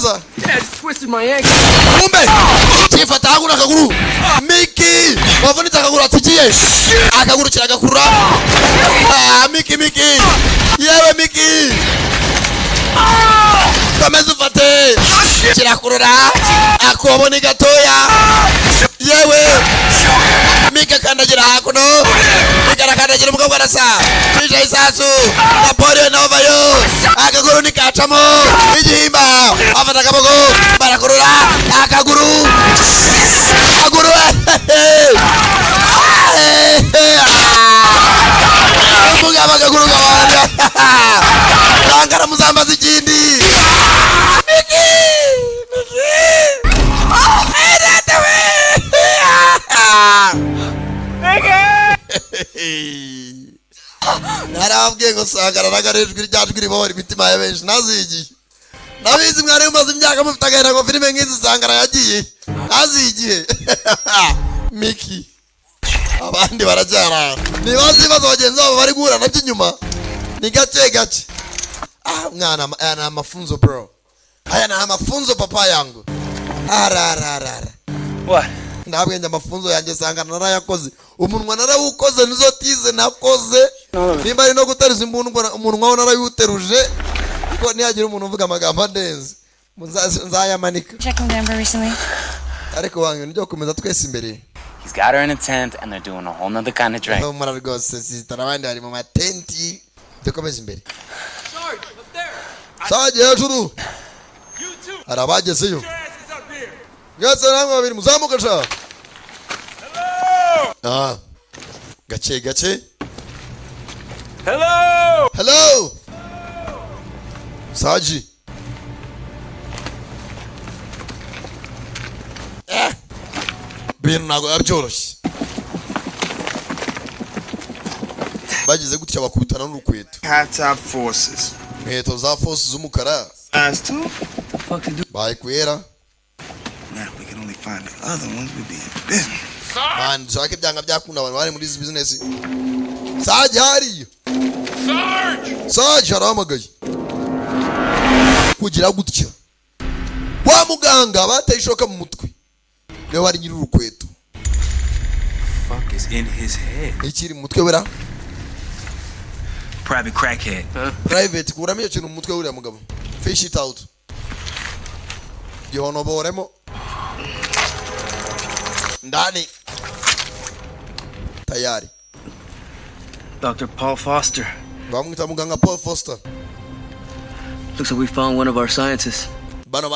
neza? Yeah, I just twisted my ankle. Kumbe chifata hakuna akaguru. Miki wavunitse akaguru atigiye. Akaguru kiragakura. Miki yewe Miki komeza ufate kirakurura akobone gatoya yewe Miki kandagira hakuno Miki arakandagira umugabo arasa kije isasu Napoleon Novayo akaguru nikacamo igihimba afata akaboko barakurura akaguru mugabo akaguru gawanda kangara muzambaza ikindi Miki narabwiye ngo sangara nagarejwe ryajwi ribora imitima ya benshi nazigiye nabizi mwari mumaze imyaka mufite agahera ngo filime nk'izi sangara yagiye nazigiye Miki abandi barajyara nibazi bazo bagenzi babo bari guhura nabyo inyuma ni gake mwana ana mafunzo bro haya na mafunzo papa yangu What? Ndabwenge amafunzo yanjye sangana narayakoze umunwa narawukoze nizo tize nakoze nimba ari no gutariza umunwa wawe narayuteruje ko nihagira umuntu uvuga amagambo adenze nzayamanika Checking Denver recently. ariko wange nijyo komeza twese imbere. He's got her in a tent and they're doing a whole nother kind of drink. Mara rwose sister abandi ari mu matenti dukomeza imbere. Sarge, up there. Saje hejuru You too. arabagezeyo Your ass is up here. Gasa namwe babiri muzamuka sha. Hello. Gace. Hello. Saji. Bintu nago yabyoroshye. Bagize gutya bakubitana n'urukweto. High-top forces. Nkweto za force z'umukara. Size 2? Fuck to do. Bayikwera. Now, if we can only find the other ones, we'd be in business. Man, shaka byanga byakunda abantu bari muri this business. Saji hari. Saji aramagaye. Kugira gutya. Wa muganga bateye ishoka mu mutwe. Niwe wari nyiri urukweto. Fuck is in his head? Ikiri mu mutwe wera. Private crackhead. Private kuramo ikintu mu mutwe w'uriya mugabo. Fish it out. Yonoboremo. Ndani. Tayari. Dr. Paul Foster. Bamwita muganga Paul Foster. Looks like we found one of our scientists. Bano